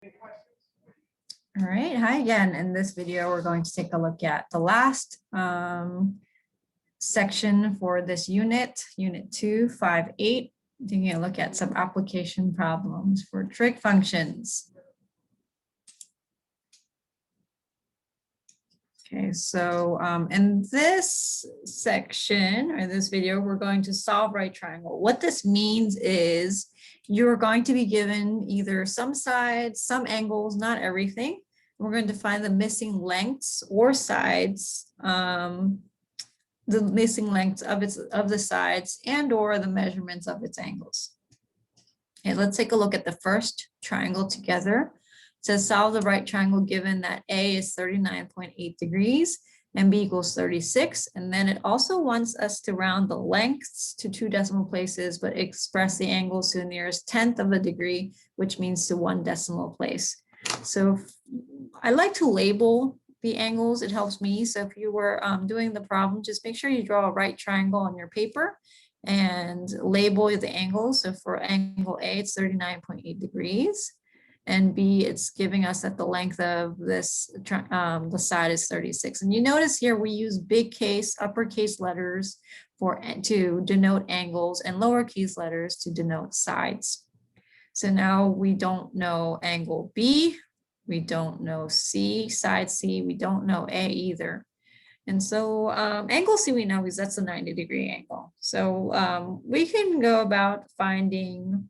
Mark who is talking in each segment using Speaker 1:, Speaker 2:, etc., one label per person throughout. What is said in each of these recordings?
Speaker 1: All right, hi again. In this video, we're going to take a look at the last section for this unit, Unit 258, taking a look at some application problems for trig functions. Okay, so in this section or this video, we're going to solve right triangle. What this means is you're going to be given either some sides, some angles, not everything. We're going to find the missing lengths or sides, the missing lengths of the sides and or the measurements of its angles. Okay, let's take a look at the first triangle together. It says solve the right triangle given that A is 39.8 degrees and B equals 36. And then it also wants us to round the lengths to 2 decimal places, but express the angles to the nearest 1/10 of a degree, which means to 1 decimal place. So I like to label the angles. It helps me. So if you were doing the problem, just make sure you draw a right triangle on your paper and label the angles. So for angle A, it's 39.8 degrees. And B, it's giving us that the length of this, the side is 36. And you notice here we use big case, uppercase letters to denote angles and lowercase letters to denote sides. So now we don't know angle B, we don't know C, side C, we don't know A either. And so angle C we know because that's a 90-degree angle. So we can go about finding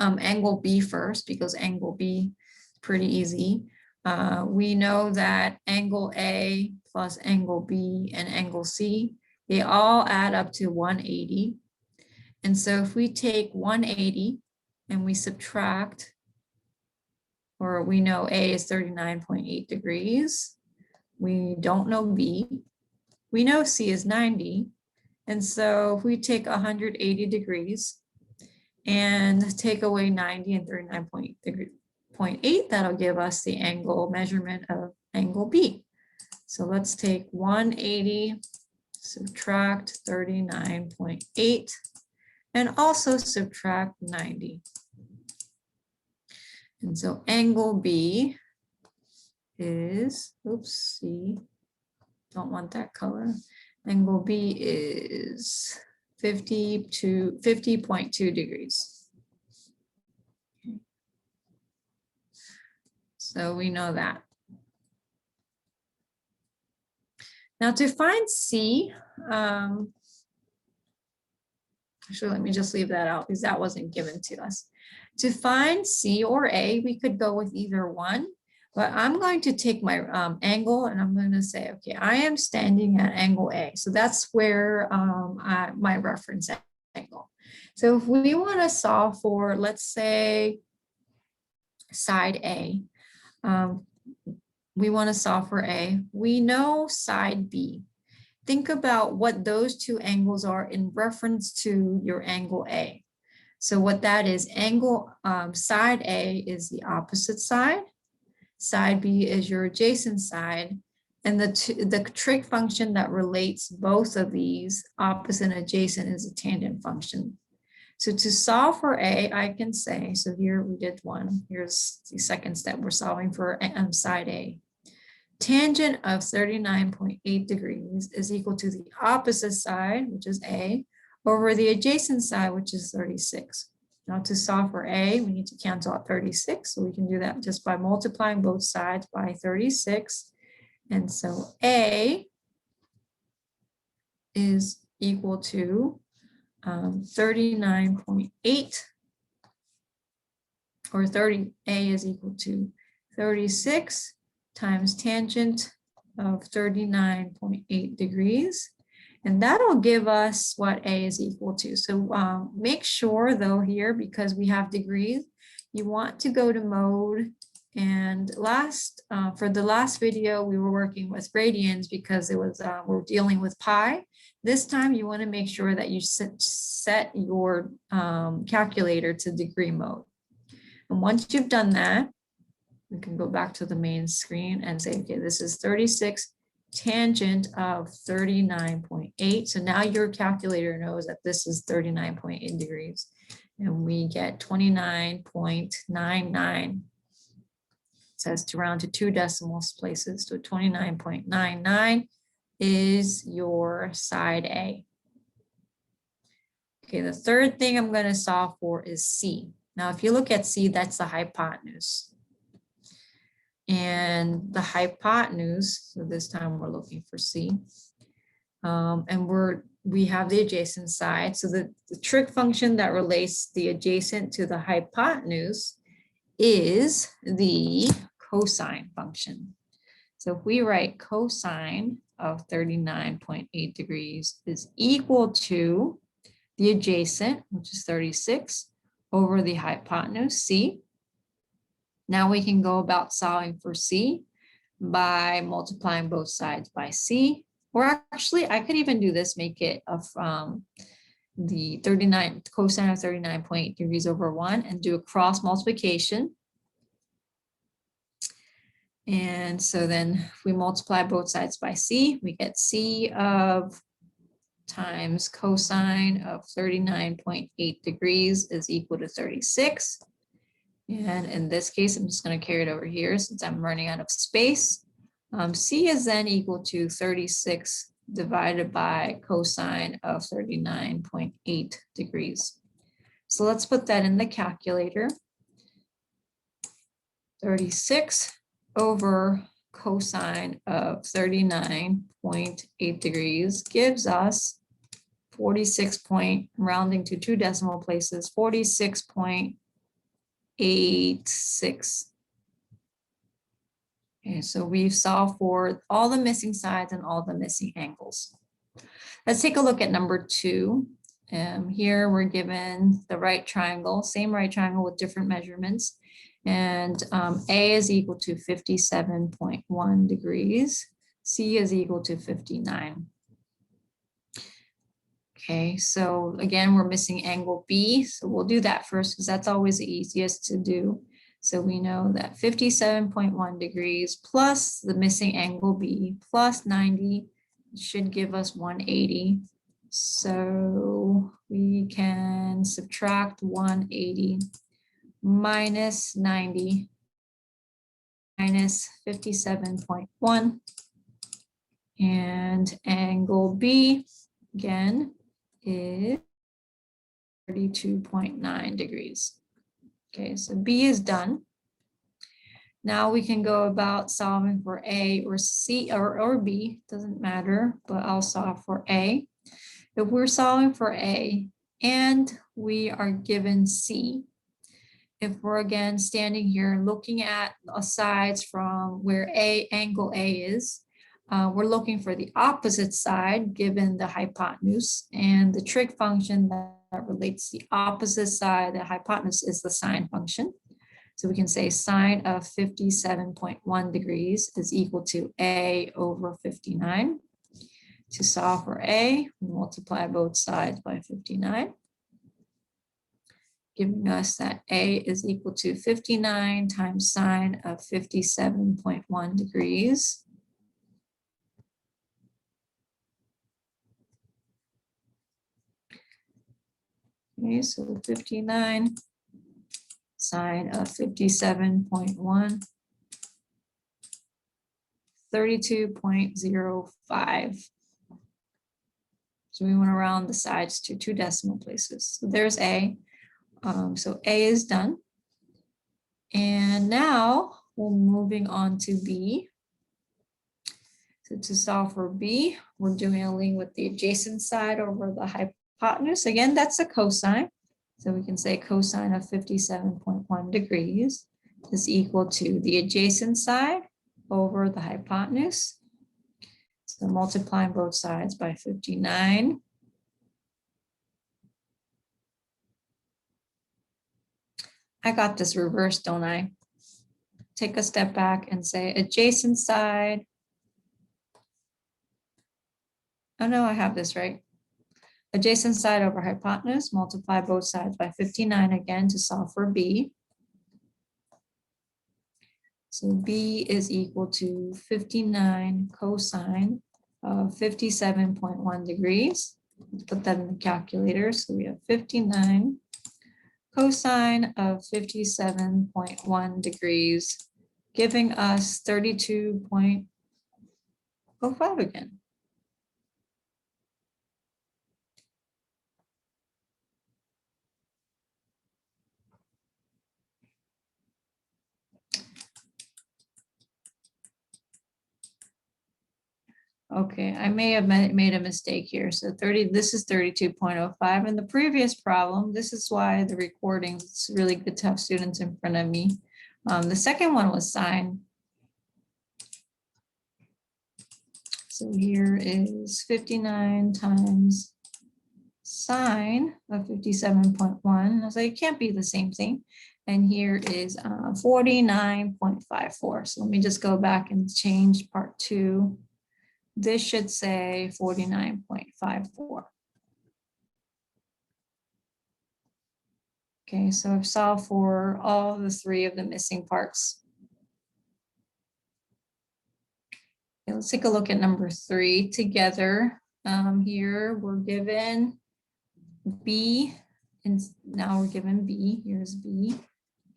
Speaker 1: angle B first because angle B is pretty easy. We know that angle A plus angle B and angle C, they all add up to 180. And so if we take 180 and we subtract, or we know A is 39.8 degrees, we don't know B, we know C is 90. And so if we take 180 degrees and take away 90 and 39.8, that'll give us the angle measurement of angle B. So let's take 180, subtract 39.8, and also subtract 90. And so angle B is, oops, see, don't want that color. Angle B is 50.2 degrees. Okay. So we know that. Now to find C, actually, let me just leave that out because that wasn't given to us. To find C or A, we could go with either one, but I'm going to take my angle and I'm going to say, okay, I am standing at angle A. So that's where my reference angle. So if we want to solve for, let's say, side A, we want to solve for A. We know side B. Think about what those two angles are in reference to your angle A. So what that is, angle side A is the opposite side. Side B is your adjacent side. And the trig function that relates both of these, opposite and adjacent, is a tangent function. So to solve for A, I can say, so here we did one. Here's the second step. We're solving for side A. Tangent of 39.8 degrees is equal to the opposite side, which is A, over the adjacent side, which is 36. Now to solve for A, we need to cancel out 36. So we can do that just by multiplying both sides by 36. And so A is equal to 39.8, or A is equal to 36 times tangent of 39.8 degrees. And that'll give us what A is equal to. So make sure though here, because we have degrees, you want to go to mode. And for the last video, we were working with radians because it was we're dealing with pi. This time you want to make sure that you set your calculator to degree mode. And once you've done that, we can go back to the main screen and say, okay, this is 36 tangent of 39.8. So now your calculator knows that this is 39.8 degrees. And we get 29.99 says to round to 2 decimal places, so 29.99 is your side A. Okay, the third thing I'm going to solve for is C. Now, if you look at C, that's the hypotenuse. And the hypotenuse, so this time we're looking for C. And we have the adjacent side. So the trig function that relates the adjacent to the hypotenuse is the cosine function. So if we write cosine of 39.8 degrees is equal to the adjacent, which is 36, over the hypotenuse, C. Now we can go about solving for C by multiplying both sides by C. Or actually, I could even do this, make it of the cosine of 39.8 degrees over 1 and do a cross multiplication. And so then if we multiply both sides by C, we get C of times cosine of 39.8 degrees is equal to 36. And in this case, I'm just going to carry it over here since I'm running out of space. C is then equal to 36 divided by cosine of 39.8 degrees. So let's put that in the calculator. 36 over cosine of 39.8 degrees gives us 46 point, rounding to 2 decimal places, 46.86. Okay, so we've solved for all the missing sides and all the missing angles. Let's take a look at number 2. Here we're given the right triangle, same right triangle with different measurements. And A is equal to 57.1 degrees. C is equal to 59. Okay, so again, we're missing angle B. So we'll do that first because that's always the easiest to do. So we know that 57.1 degrees plus the missing angle B plus 90 should give us 180. So we can subtract 180 minus 90 minus 57.1. And angle B again is 32.9 degrees. Okay, so B is done. Now we can go about solving for A or C or B, doesn't matter, but I'll solve for A. If we're solving for A and we are given C, if we're again standing here looking at sides from where angle A is, we're looking for the opposite side given the hypotenuse, and the trig function that relates the opposite side, the hypotenuse, is the sine function. So we can say sine of 57.1 degrees is equal to A over 59. To solve for A, we multiply both sides by 59, giving us that A is equal to 59 times sine of 57.1 degrees. Okay, so 59 sine of 57.1, 32.05. So we want to round the sides to 2 decimal places. So there's A. So A is done. And now we're moving on to B. So to solve for B, we're dealing with the adjacent side over the hypotenuse. Again, that's a cosine. So we can say cosine of 57.1 degrees is equal to the adjacent side over the hypotenuse. So multiplying both sides by 59. I got this reversed, don't I? Take a step back and say adjacent side. Oh no, I have this right. Adjacent side over hypotenuse, multiply both sides by 59 again to solve for B. So B is equal to 59 cosine of 57.1 degrees. Let's put that in the calculator. So we have 59 cosine of 57.1 degrees giving us 32.05 again. Okay, I may have made a mistake here. So 30, this is 32.05. In the previous problem, this is why the recording, it's really good to have students in front of me. The second one was sine. So here is 59 times sine of 57.1. I was like, it can't be the same thing. And here is 49.54. So let me just go back and change part 2. This should say 49.54. Okay, so I've solved for all the 3 of the missing parts. Okay, let's take a look at number 3 together. Here we're given B, and now we're given B. Here's B,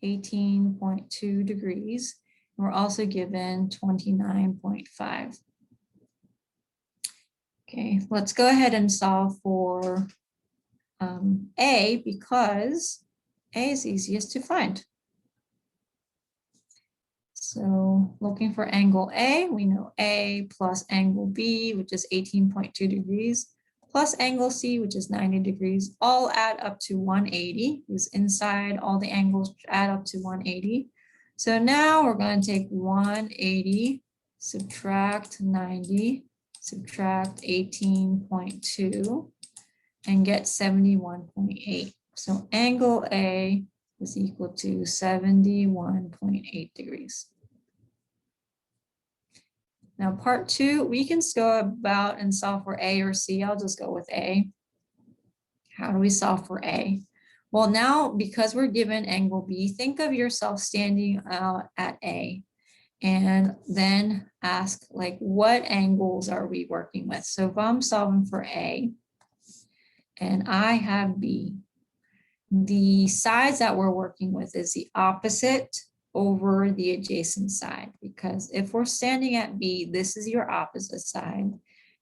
Speaker 1: 18.2 degrees. We're also given 29.5. Okay, let's go ahead and solve for A, because A is easiest to find. So looking for angle A, we know A plus angle B, which is 18.2 degrees, plus angle C, which is 90 degrees, all add up to 180. Because inside all the angles add up to 180. So now we're going to take 180, subtract 90, subtract 18.2, and get 71.8. So angle A is equal to 71.8 degrees. Now part 2, we can go about and solve for A or C. I'll just go with A. How do we solve for A? Well, now because we're given angle B, think of yourself standing out at A and then ask, like, what angles are we working with? So if I'm solving for A and I have B, the sides that we're working with is the opposite over the adjacent side, because if we're standing at B, this is your opposite side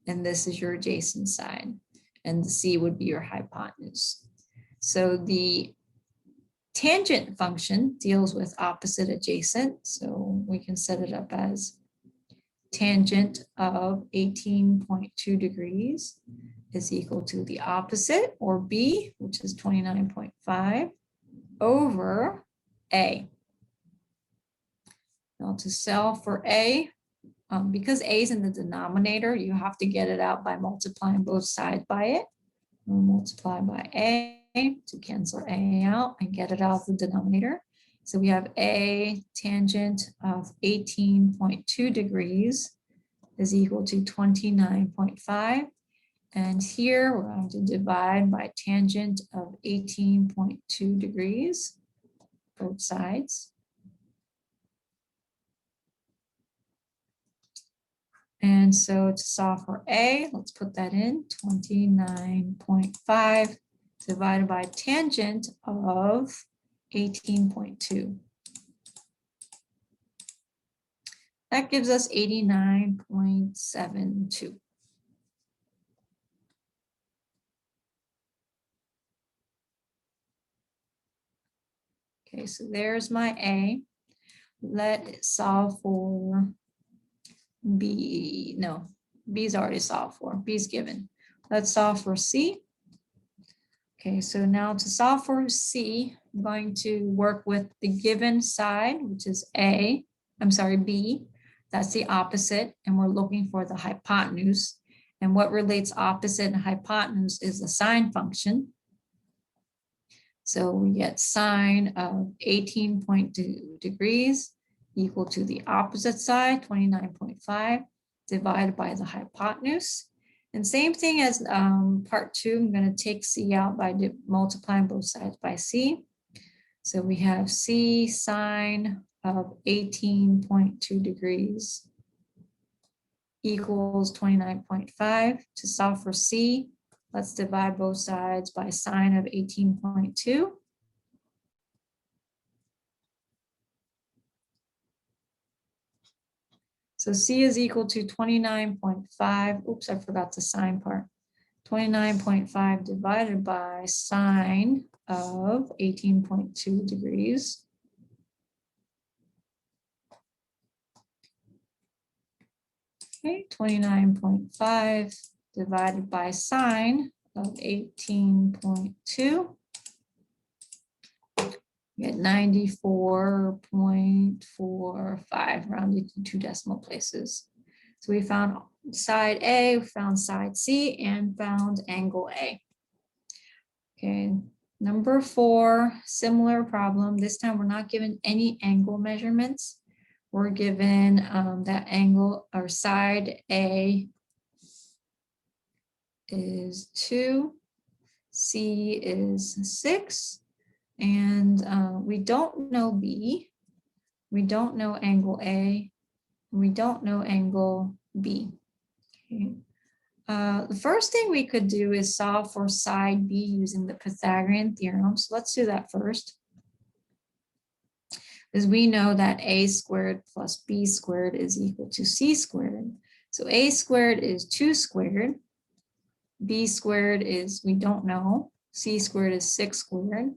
Speaker 1: and this is your adjacent side, and the C would be your hypotenuse. So the tangent function deals with opposite adjacent, so we can set it up as tangent of 18.2 degrees is equal to the opposite, or B, which is 29.5, over A. Now to solve for A, because A is in the denominator, you have to get it out by multiplying both sides by it. We'll multiply by A to cancel A out and get it out of the denominator. So we have A tangent of 18.2 degrees is equal to 29.5. And here we're going to divide by tangent of 18.2 degrees, both sides. And so to solve for A, let's put that in, 29.5 divided by tangent of 18.2. That gives us 89.72. Okay, so there's my A. Let's solve for B. No, B's already solved for. B's given. Let's solve for C. Okay, so now to solve for C, I'm going to work with the given side, which is B. That's the opposite, and we're looking for the hypotenuse. And what relates opposite and hypotenuse is the sine function. So we get sine of 18.2 degrees equal to the opposite side, 29.5, divided by the hypotenuse. And same thing as part 2, I'm going to take C out by multiplying both sides by C. So we have C sine of 18.2 degrees equals 29.5. To solve for C, let's divide both sides by sine of 18.2. So C is equal to 29.5. Oops, I forgot the sine part. 29.5 divided by sine of 18.2 degrees. Okay, 29.5 divided by sine of 18.2. We get 94.45 rounded to 2 decimal places. So we found side A, we found side C, and found angle A. Okay, number 4, similar problem. This time we're not given any angle measurements. We're given that angle or side A is 2, C is 6, and we don't know B, we don't know angle A, we don't know angle B. Okay. The first thing we could do is solve for side B using the Pythagorean theorem. So let's do that first. Because we know that A squared plus B squared is equal to C squared. So A squared is 2 squared. B squared is, we don't know. C squared is 6 squared.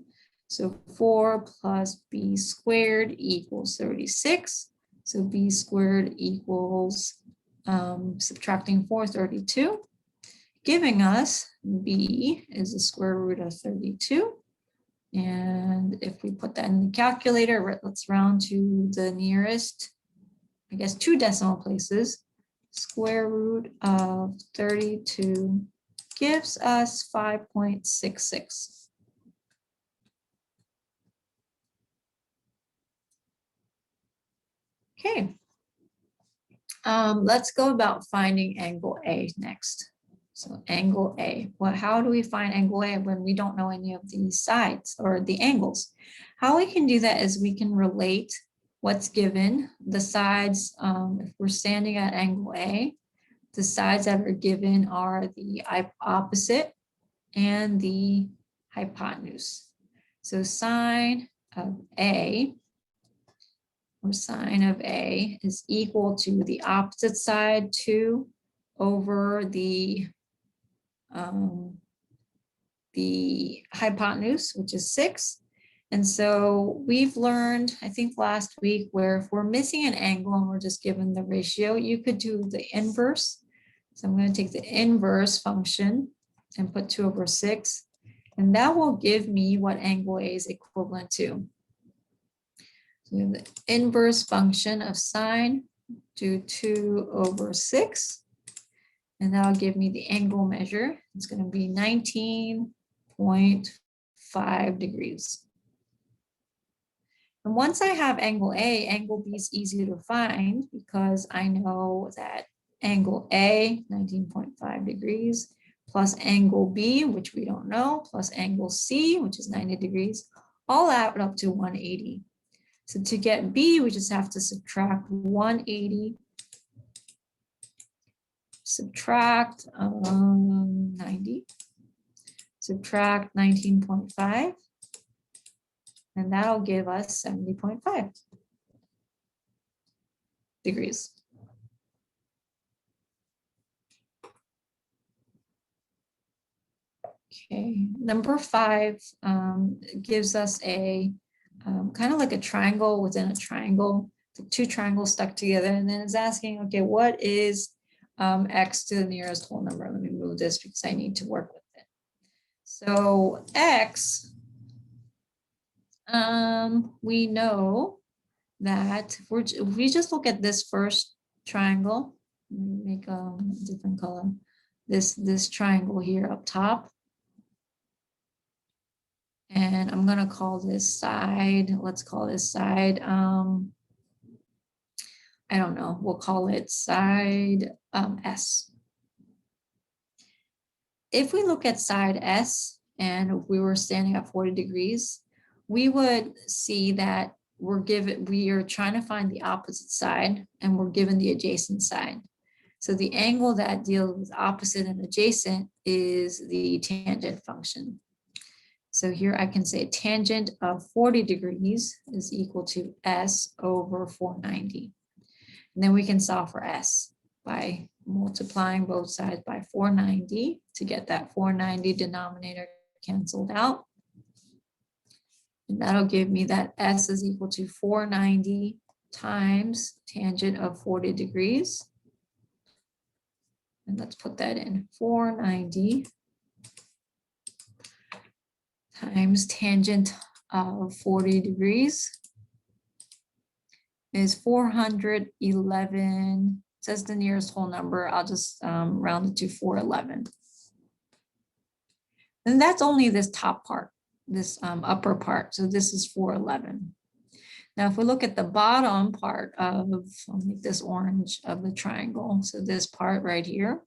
Speaker 1: So 4 plus B squared equals 36. So B squared equals, subtracting 4, 32, giving us B is the square root of 32. And if we put that in the calculator, let's round to the nearest, I guess, 2 decimal places. Square root of 32 gives us 5.66. Okay. Let's go about finding angle A next. So angle A, how do we find angle A when we don't know any of these sides or the angles? How we can do that is we can relate what's given, the sides, if we're standing at angle A, the sides that are given are the opposite and the hypotenuse. So sine of A, or sine of A, is equal to the opposite side 2 over the hypotenuse, which is 6. And so we've learned, I think last week, where if we're missing an angle and we're just given the ratio, you could do the inverse. So I'm going to take the inverse function and put 2 over 6. And that will give me what angle A is equivalent to. So we have the inverse function of sine to 2 over 6. And that'll give me the angle measure. It's going to be 19.5 degrees. And once I have angle A, angle B is easy to find because I know that angle A, 19.5 degrees, plus angle B, which we don't know, plus angle C, which is 90 degrees, all add up to 180. So to get B, we just have to subtract 180, subtract 90, subtract 19.5, and that'll give us 70.5 degrees. Okay, number 5 gives us a kind of like a triangle within a triangle, the 2 triangles stuck together, and then it's asking, okay, what is x to the nearest whole number? Let me move this because I need to work with it. So x, we know that if we just look at this first triangle, let me make a different color, this triangle here up top. And I'm going to call this side, let's call this side, I don't know, we'll call it side S. If we look at side S and if we were standing at 40 degrees, we would see that we are trying to find the opposite side and we're given the adjacent side. So the angle that deals with opposite and adjacent is the tangent function. So here I can say tangent of 40 degrees is equal to S over 490. And then we can solve for s by multiplying both sides by 490 to get that 490 denominator canceled out. And that'll give me that s is equal to 490 times tangent of 40 degrees. And let's put that in, 490 times tangent of 40 degrees is 411. It says the nearest whole number. I'll just round it to 411. And that's only this top part, this upper part. So this is 411. Now, if we look at the bottom part of, I'll make this orange, of the triangle. So this part right here,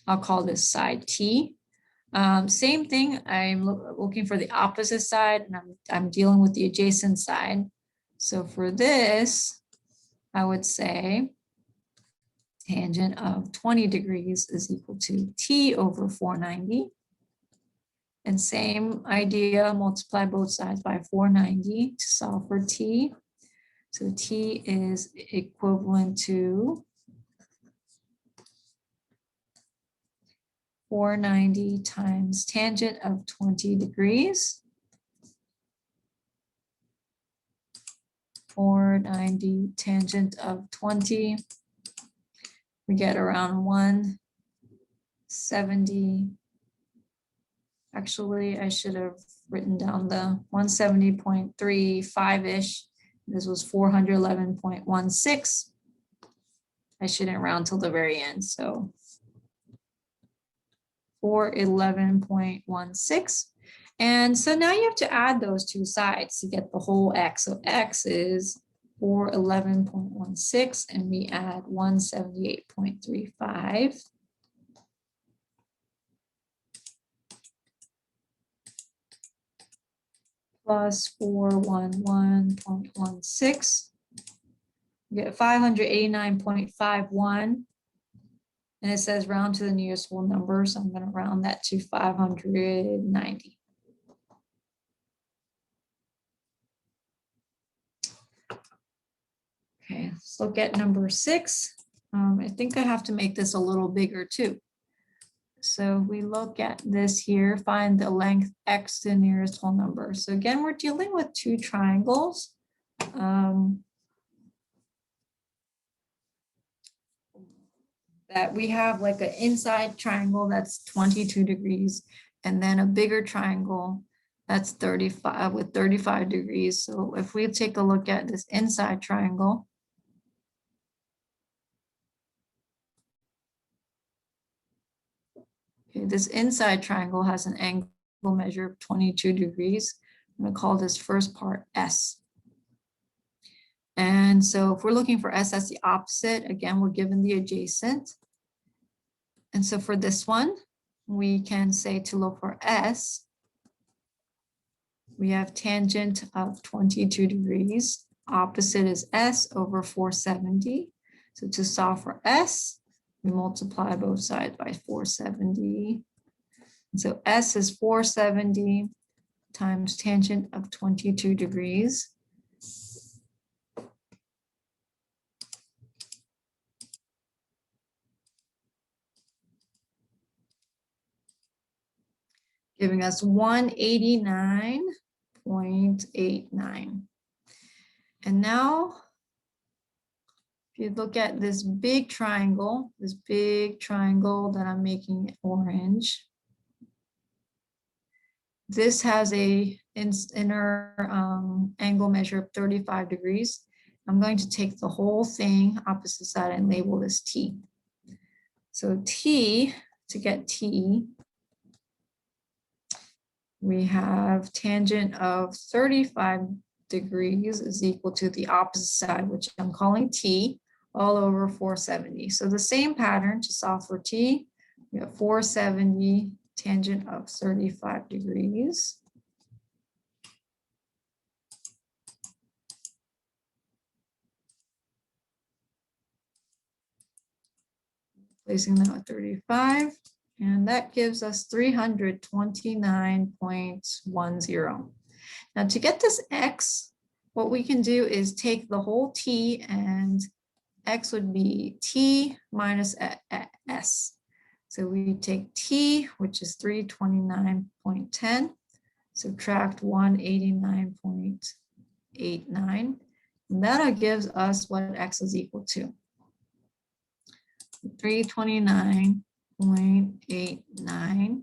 Speaker 1: I'll call this side T. Same thing, I'm looking for the opposite side, and I'm dealing with the adjacent side. So for this, I would say tangent of 20 degrees is equal to T over 490. And same idea, multiply both sides by 490 to solve for T. So T is equivalent to 490 times tangent of 20 degrees. 490 tangent of 20. We get around 170. Actually, I should have written down the 170.35-ish. This was 411.16. I shouldn't round till the very end. So 411.16. And so now you have to add those two sides to get the whole x. So x is 411.16, and we add 178.35. Plus 411.16. We get 589.51. And it says round to the nearest whole number. So I'm going to round that to 590. Okay, let's look at number 6. I think I have to make this a little bigger too. So we look at this here, find the length x to the nearest whole number. So again, we're dealing with two triangles. That we have like an inside triangle that's 22 degrees, and then a bigger triangle that's 35 with 35 degrees. So if we take a look at this inside triangle, okay, this inside triangle has an angle measure of 22 degrees. I'm going to call this first part S. And so if we're looking for S, that's the opposite. Again, we're given the adjacent. And so for this one, we can say to look for S, we have tangent of 22 degrees. Opposite is S over 470. So to solve for S, we multiply both sides by 470. And so S is 470 times tangent of 22 degrees. Giving us 189.89. And now, if you look at this big triangle that I'm making orange, this has a inner angle measure of 35 degrees. I'm going to take the whole thing opposite side and label this T. So T, to get T, we have tangent of 35 degrees is equal to the opposite side, which I'm calling T, all over 470. So the same pattern to solve for T, we have 470 tangent of 35 degrees. Placing that at 35. And that gives us 329.10. Now to get this x, what we can do is take the whole t, and x would be t minus s. So we take t, which is 329.10, subtract 189.89, and that gives us what x is equal to. 329.89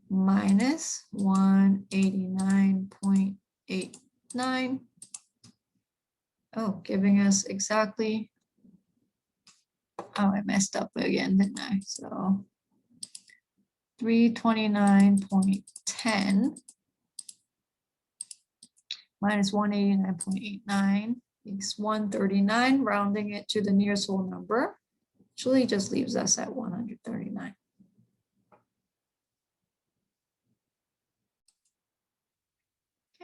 Speaker 1: minus 189.89. Oh, giving us exactly, oh, I messed up again, didn't I? So 329.10 minus 189.89 is 139, rounding it to the nearest whole number. Actually just leaves us at 139.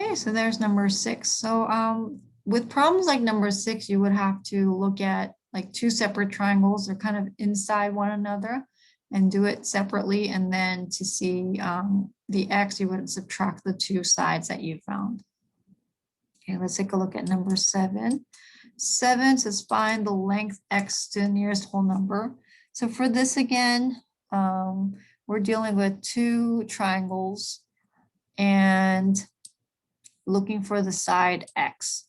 Speaker 1: Okay, so there's number 6. So with problems like number 6, you would have to look at like two separate triangles. They're kind of inside one another, and do it separately. And then to see the x, you would subtract the two sides that you found. Okay, let's take a look at number 7. 7 says find the length x to the nearest whole number. So for this again, we're dealing with two triangles and looking for the side x.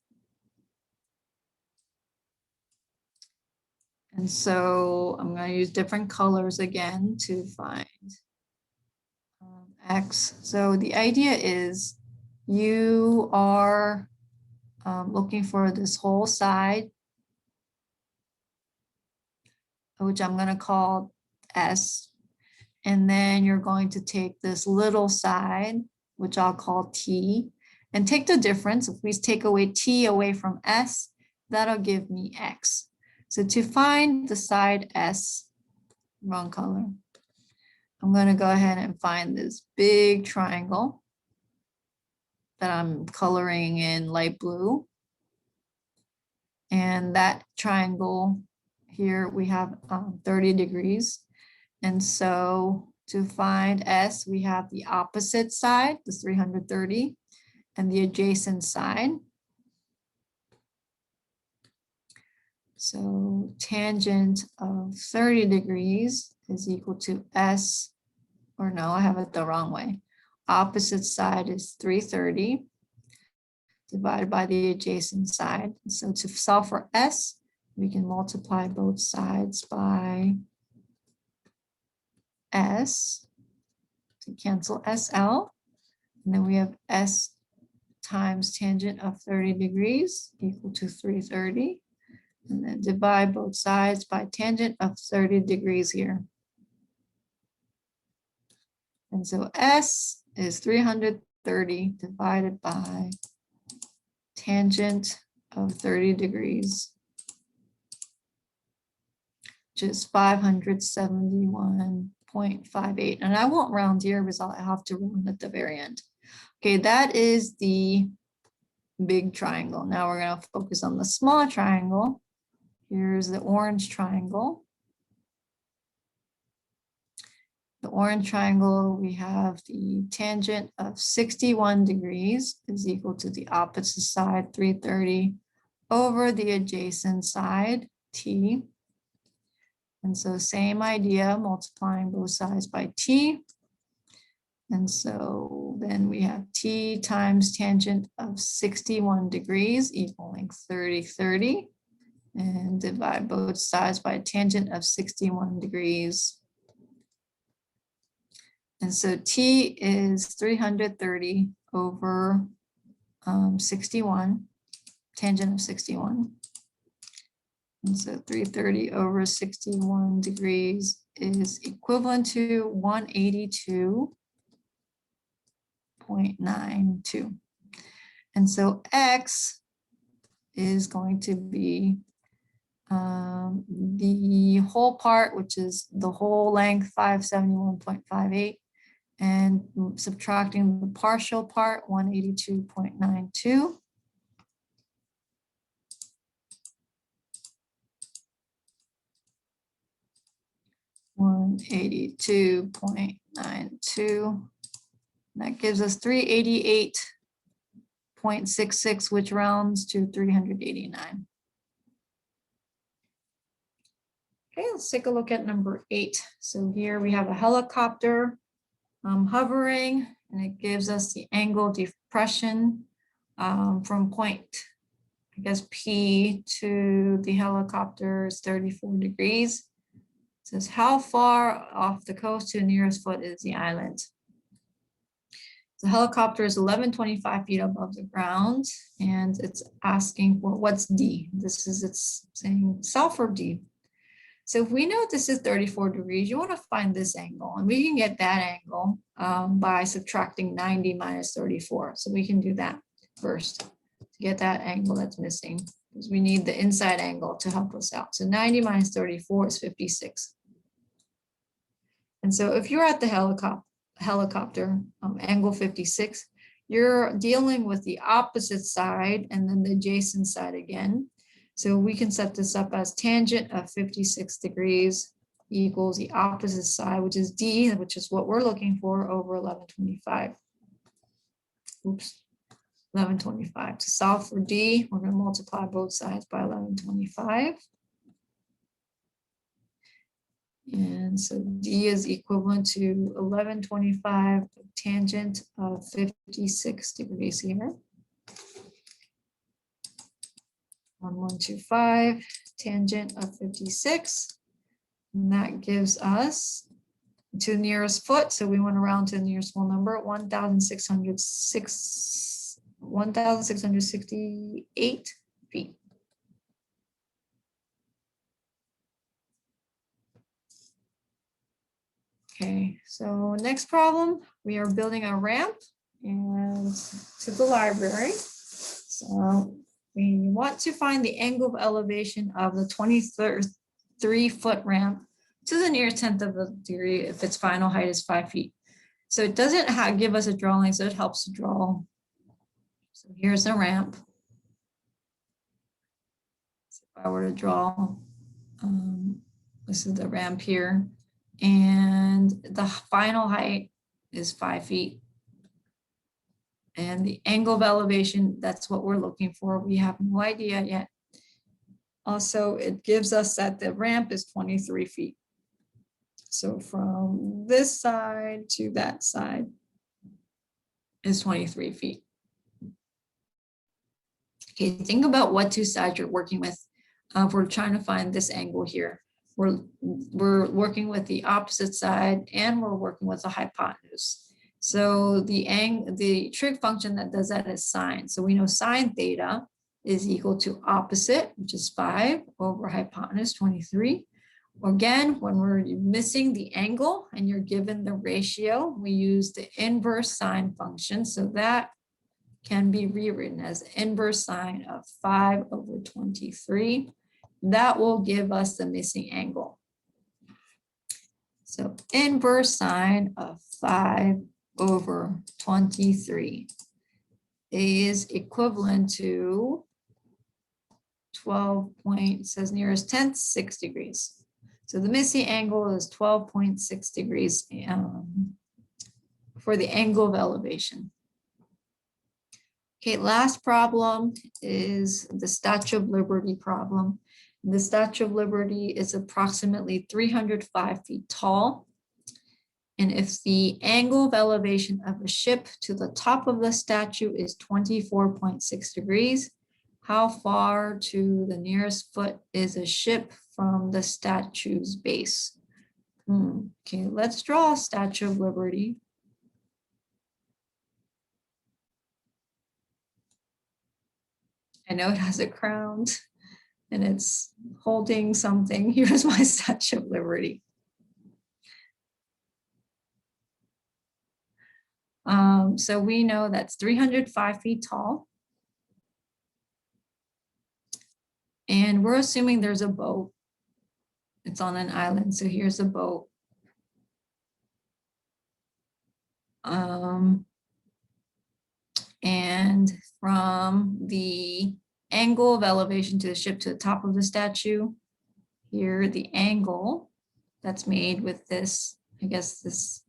Speaker 1: And so I'm going to use different colors again to find x. So the idea is you are looking for this whole side, which I'm going to call S. And then you're going to take this little side, which I'll call T, and take the difference. If we take away T away from S, that'll give me X. So to find the side S, wrong color, I'm going to go ahead and find this big triangle that I'm coloring in light blue. And that triangle here, we have 30 degrees. And so to find S, we have the opposite side, the 330, and the adjacent side. So tangent of 30 degrees is equal to S, or no, I have it the wrong way. Opposite side is 330 divided by the adjacent side. So to solve for S, we can multiply both sides by S to cancel SL. And then we have S times tangent of 30 degrees equal to 330. And then divide both sides by tangent of 30 degrees here. And so S is 330 divided by tangent of 30 degrees, which is 571.58. And I won't round here because I'll have to round at the very end. Okay, that is the big triangle. Now we're going to focus on the small triangle. Here's the orange triangle. The orange triangle, we have the tangent of 61 degrees is equal to the opposite side, 330, over the adjacent side, T. And so same idea, multiplying both sides by T. And so then we have T times tangent of 61 degrees equaling 30. And divide both sides by tangent of 61 degrees. And so T is 330 over 61, tangent of 61. And so 330 over 61 degrees is equivalent to 182.92. And so X is going to be the whole part, which is the whole length, 571.58, and subtracting the partial part, 182.92. $182.92. That gives us 388 0.66, which rounds to 389. Okay, let's take a look at number 8. So here we have a helicopter hovering, and it gives us the angle of depression from point, I guess, P to the helicopter is 34 degrees. It says how far off the coast to the nearest foot is the island. The helicopter is 1125 feet above the ground, and it's asking for what's D. This is, it's saying south or D. So if we know this is 34 degrees, you want to find this angle, and we can get that angle by subtracting 90 minus 34. So we can do that first to get that angle that's missing, because we need the inside angle to help us out. So 90 minus 34 is 56. And so if you're at the helicopter angle 56, you're dealing with the opposite side and then the adjacent side again. So we can set this up as tangent of 56 degrees equals the opposite side, which is D, which is what we're looking for, over 1125. Oops, 1125. To solve for D, we're going to multiply both sides by 1125. And so D is equivalent to 1125 tangent of 56 degrees here. 1125 tangent of 56. And that gives us to the nearest foot. So we want to round to the nearest whole number, 1,668 feet. Okay, so next problem, we are building a ramp and to the library. So we want to find the angle of elevation of the 23-foot ramp to the nearest tenth of a degree if its final height is 5 feet. So it doesn't give us a drawing, so it helps to draw. So here's the ramp. So if I were to draw, this is the ramp here. And the final height is 5 feet. And the angle of elevation, that's what we're looking for. We have no idea yet. Also, it gives us that the ramp is 23 feet. So from this side to that side is 23 feet. Okay, think about what two sides you're working with. We're trying to find this angle here. We're working with the opposite side and we're working with the hypotenuse. So the trig function that does that is sine. So we know sine theta is equal to opposite, which is 5 over hypotenuse 23. Again, when we're missing the angle and you're given the ratio, we use the inverse sine function. So that can be rewritten as inverse sine of 5 over 23. That will give us the missing angle. So inverse sine of 5 over 23 is equivalent to 12 point, says nearest tenth, 6 degrees. So the missing angle is 12.6 degrees for the angle of elevation. Okay, last problem is the Statue of Liberty problem. The Statue of Liberty is approximately 305 feet tall. And if the angle of elevation of a ship to the top of the statue is 24.6 degrees, how far to the nearest foot is a ship from the statue's base? Okay, let's draw a Statue of Liberty. I know it has a crown and it's holding something. Here's my Statue of Liberty. So we know that's 305 feet tall. And we're assuming there's a boat. It's on an island. So here's a boat. And from the angle of elevation to the ship to the top of the statue, here the angle that's made with this, I guess this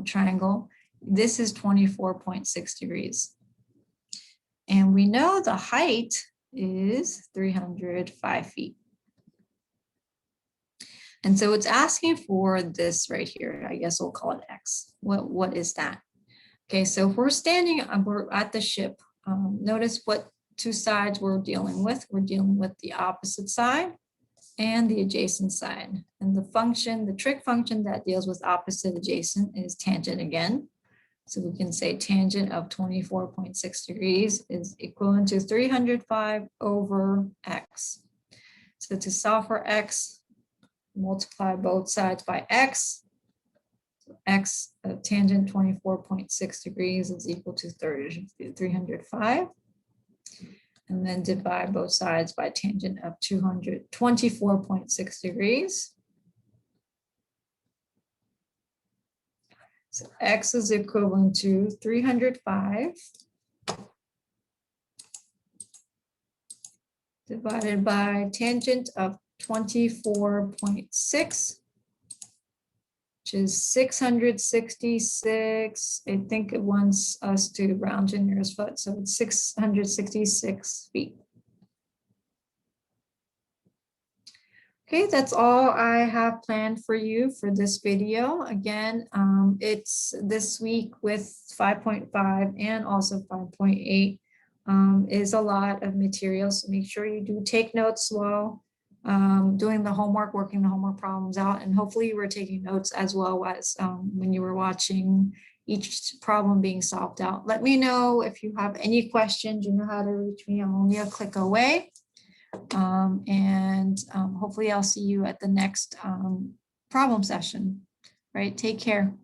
Speaker 1: triangle, this is 24.6 degrees. And we know the height is 305 feet. And so it's asking for this right here. I guess we'll call it X. What is that? Okay, so if we're standing, we're at the ship. Notice what two sides we're dealing with. We're dealing with the opposite side and the adjacent side. And the function, the trig function that deals with opposite adjacent is tangent again. So we can say tangent of 24.6 degrees is equivalent to 305 over X. So to solve for X, multiply both sides by X. So X tangent 24.6 degrees is equal to 305. And then divide both sides by tangent of 224.6 degrees. So X is equivalent to 305 divided by tangent of 24.6, which is 666. I think it wants us to round to nearest foot, so it's 666 feet. Okay, that's all I have planned for you for this video. Again, it's this week with 5.5 and also 5.8 is a lot of material. So make sure you do take notes while doing the homework, working the homework problems out, and hopefully you were taking notes as well as when you were watching each problem being solved out. Let me know if you have any questions. You know how to reach me. I'm only a click away. Hopefully I'll see you at the next problem session. Right, take care.